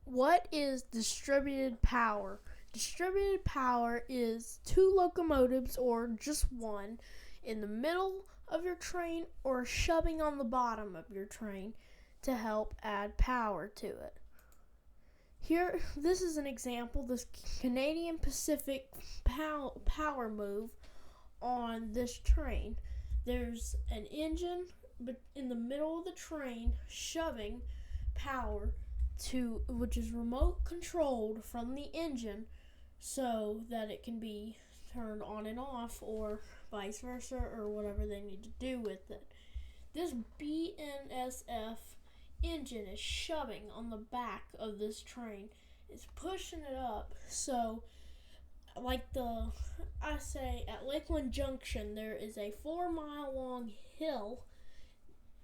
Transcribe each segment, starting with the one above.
What is distributed power? Distributed power is two locomotives or just one in the middle of your train or shoving on the bottom of your train to help add power to it. Here, this is an example, this Canadian Pacific power move on this train. There's an engine in the middle of the train shoving power which is remote controlled from the engine so that it can be turned on and off or vice versa or whatever they need to do with it. This BNSF engine is shoving on the back of this train. It's pushing it up. So I say at Lakeland Junction there is a 4-mile long hill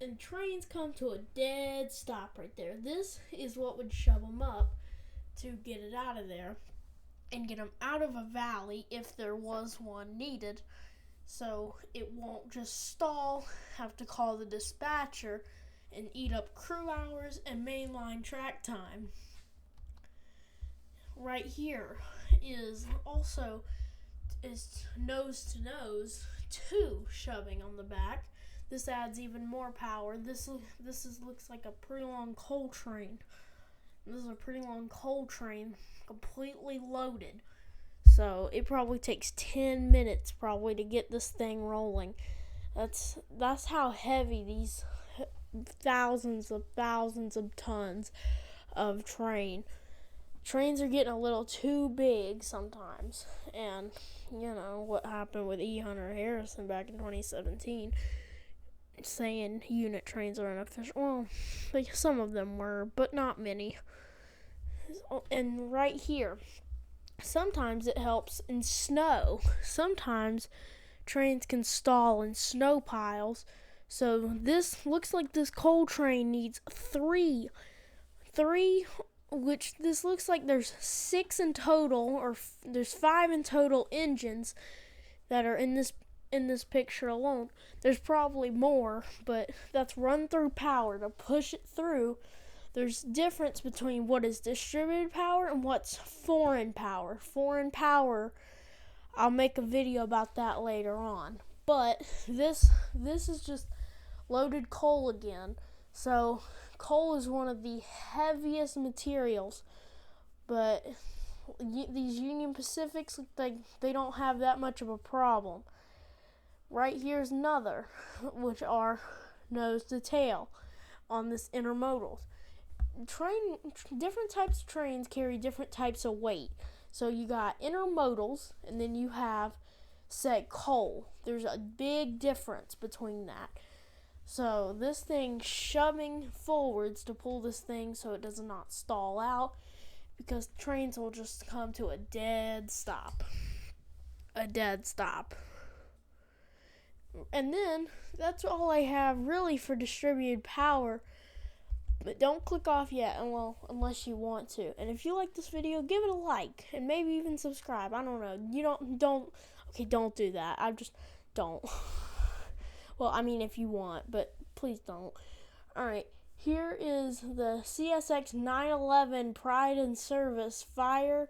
and trains come to a dead stop right there. This is what would shove them up to get it out of there and get them out of a valley if there was one needed, so it won't just stall, have to call the dispatcher, and eat up crew hours and mainline track time. Right here is nose to nose, two shoving on the back. This adds even more power. This looks like a pretty long coal train. This is a pretty long coal train, completely loaded. So it probably takes 10 minutes probably to get this thing rolling. That's how heavy these thousands of tons of trains are getting a little too big sometimes. And you know what happened with E. Hunter Harrison back in 2017. Saying unit trains are inefficient. Well, some of them were, but not many. And right here, sometimes it helps in snow. Sometimes trains can stall in snow piles. So this looks like this coal train needs three, which this looks like there's 6 in total, or there's 5 in total engines that are in this picture alone. There's probably more, but that's run through power to push it through. There's difference between what is distributed power and what's foreign power. Foreign power, I'll make a video about that later on. But this is just loaded coal again. So coal is one of the heaviest materials, but these Union Pacifics, they don't have that much of a problem. Right here's another, which are nose to tail on this intermodal. Different types of trains carry different types of weight. So you got intermodals, and then you have, say, coal. There's a big difference between that. So this thing shoving forwards to pull this thing so it does not stall out, because trains will just come to a dead stop. And then, that's all I have really for distributed power. But don't click off yet, unless you want to. And if you like this video, give it a like, and maybe even subscribe. I don't know. Don't do that. Don't. Well, I mean, if you want, but please don't. Alright, here is the CSX 911 Pride and Service Fire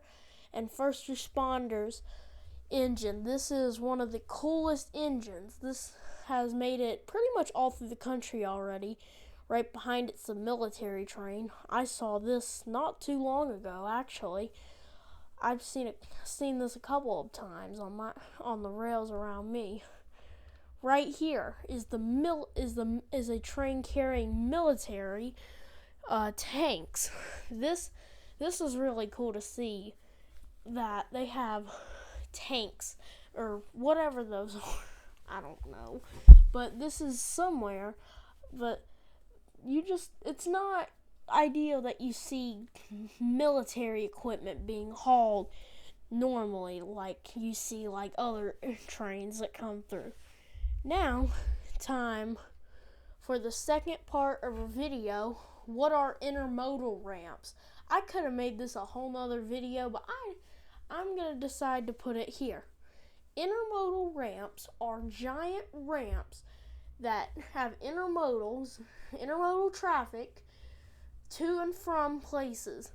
and First Responders engine. This is one of the coolest engines. This has made it pretty much all through the country already. Right behind it's the military train. I saw this not too long ago, actually. I've seen this a couple of times on the rails around me. Right here is a train carrying military tanks. This is really cool to see that they have tanks or whatever those are. I don't know, but this is somewhere. But it's not ideal that you see military equipment being hauled normally like you see like other trains that come through. Now, time for the second part of a video. What are intermodal ramps? I could have made this a whole nother video, but I'm going to decide to put it here. Intermodal ramps are giant ramps that have intermodal traffic to and from places.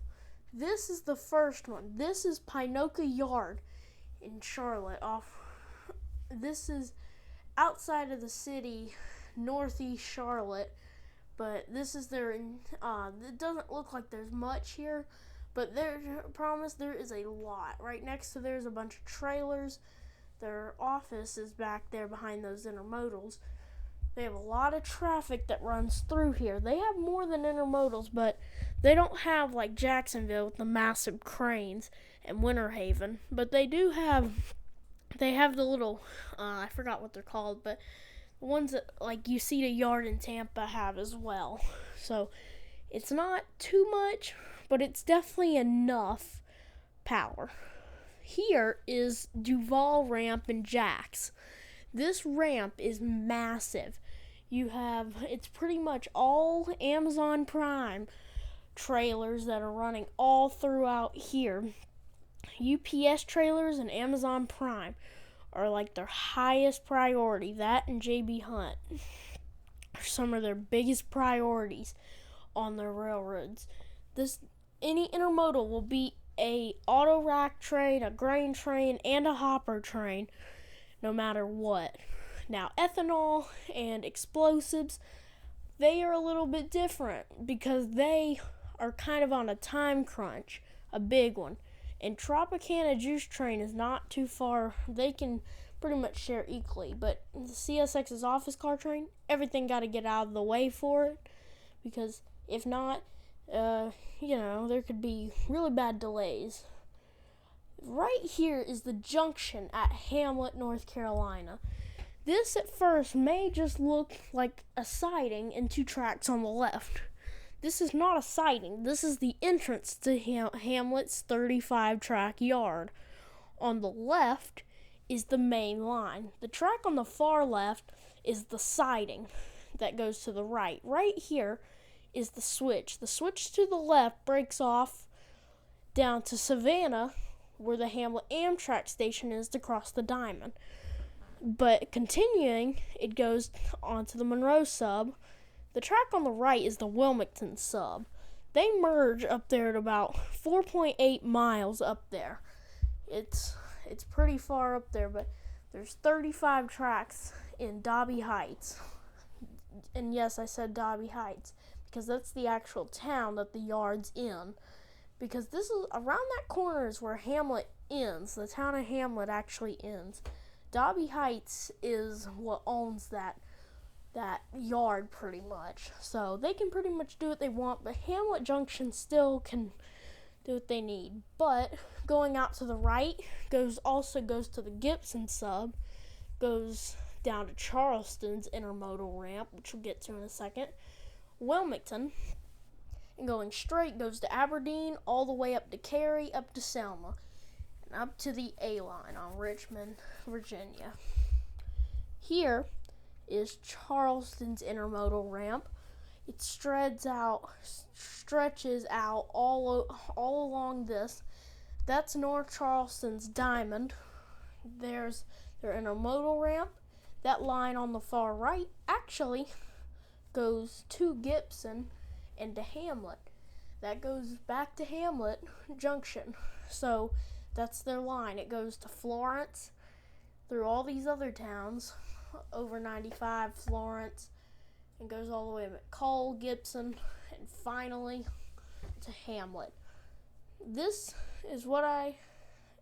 This is the first one. This is Pinoca Yard in Charlotte. This is outside of the city, northeast Charlotte. But this is their. It doesn't look like there's much here, but promise there is a lot. Right next to there's a bunch of trailers. Their office is back there behind those intermodals. They have a lot of traffic that runs through here. They have more than intermodals, but they don't have like Jacksonville with the massive cranes and Winter Haven. But they do have. They have the little. I forgot what they're called, but the ones that like you see the yard in Tampa have as well. So it's not too much, but it's definitely enough power. Here is Duval Ramp and Jax. This ramp is massive. It's pretty much all Amazon Prime trailers that are running all throughout here. UPS trailers and Amazon Prime are like their highest priority. That and JB Hunt are some of their biggest priorities on their railroads. Any intermodal will be a auto rack train, a grain train, and a hopper train, no matter what. Now, ethanol and explosives, they are a little bit different because they are kind of on a time crunch, a big one. And Tropicana Juice Train is not too far. They can pretty much share equally. But the CSX's office car train, everything got to get out of the way for it. Because if not, there could be really bad delays. Right here is the junction at Hamlet, North Carolina. This at first may just look like a siding and two tracks on the left. This is not a siding. This is the entrance to Hamlet's 35-track yard. On the left is the main line. The track on the far left is the siding that goes to the right. Right here is the switch. The switch to the left breaks off down to Savannah, where the Hamlet Amtrak station is to cross the Diamond. But continuing, it goes onto the Monroe sub. The track on the right is the Wilmington sub. They merge up there at about 4.8 miles up there. It's pretty far up there, but there's 35 tracks in Dobby Heights. And yes, I said Dobby Heights because that's the actual town that the yard's in. Because this is around that corner is where Hamlet ends. The town of Hamlet actually ends. Dobby Heights is what owns that yard pretty much. So they can pretty much do what they want, but Hamlet Junction still can do what they need. But going out to the right also goes to the Gibson sub, goes down to Charleston's intermodal ramp, which we'll get to in a second. Wilmington, and going straight goes to Aberdeen, all the way up to Cary, up to Selma, and up to the A line on Richmond, Virginia. Here is Charleston's intermodal ramp. It stretches out all along this. That's North Charleston's Diamond. There's their intermodal ramp. That line on the far right actually goes to Gibson and to Hamlet. That goes back to Hamlet Junction. So that's their line. It goes to Florence, through all these other towns, over 95, Florence, and goes all the way to McCall, Gibson, and finally to Hamlet. This is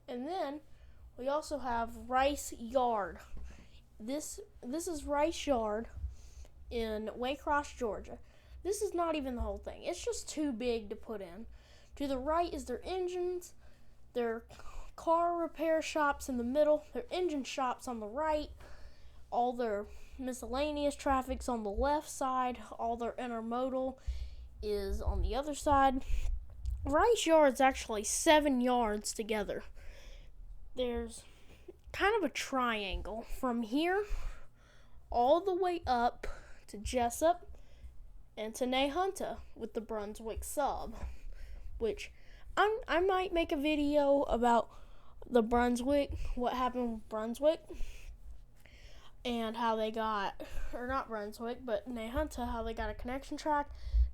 and then we also have Rice Yard. This is Rice Yard in Waycross, Georgia. This is not even the whole thing. It's just too big to put in. To the right is their engines, their car repair shops in the middle, their engine shops on the right, all their miscellaneous traffic's on the left side, all their intermodal is on the other side. Rice Yard's actually 7 yards together. There's kind of a triangle from here all the way up to Jessup and to Nahunta with the Brunswick sub, which I might make a video about the Brunswick, what happened with Brunswick, and how they got, or not Brunswick, but Nahunta, how they got a connection track,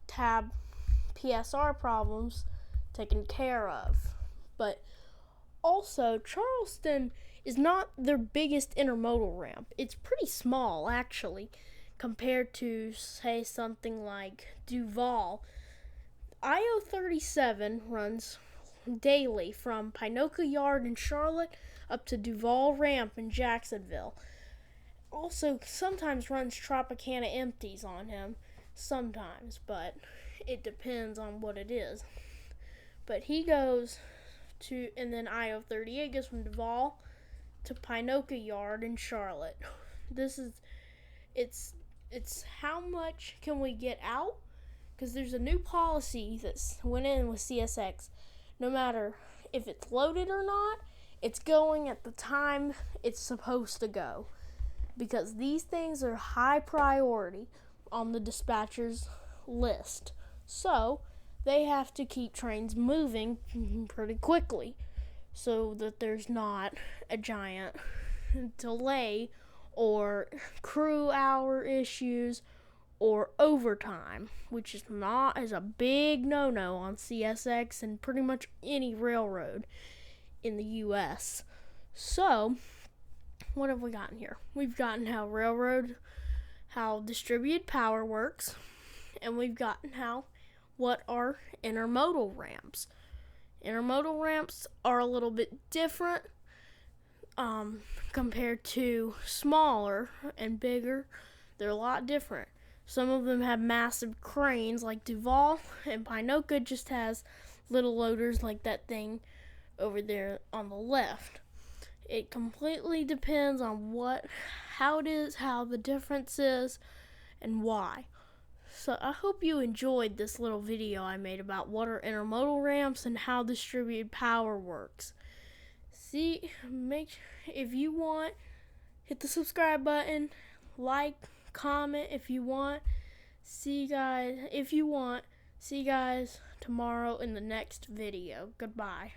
tab PSR problems taken care of. But also, Charleston is not their biggest intermodal ramp. It's pretty small, actually, compared to, say, something like Duval. I-37 runs daily from Pinoca Yard in Charlotte up to Duval Ramp in Jacksonville. Also, sometimes runs Tropicana empties on him. Sometimes, but it depends on what it is. But he goes to, and then I-38 goes from Duval to Pinoca Yard in Charlotte. It's how much can we get out? Because there's a new policy that's went in with CSX. No matter if it's loaded or not, it's going at the time it's supposed to go. Because these things are high priority on the dispatcher's list. So they have to keep trains moving pretty quickly so that there's not a giant delay or crew hour issues or overtime, which is a big no-no on CSX and pretty much any railroad in the U.S. So, what have we gotten here? We've gotten how distributed power works, and we've gotten what are intermodal ramps. Intermodal ramps are a little bit different compared to smaller and bigger. They're a lot different. Some of them have massive cranes like Duval, and Pinoca just has little loaders like that thing over there on the left. It completely depends on how the difference is, and why. So I hope you enjoyed this little video I made about what are intermodal ramps and how distributed power works. If you want, hit the subscribe button, like, comment if you want. See you guys tomorrow in the next video. Goodbye.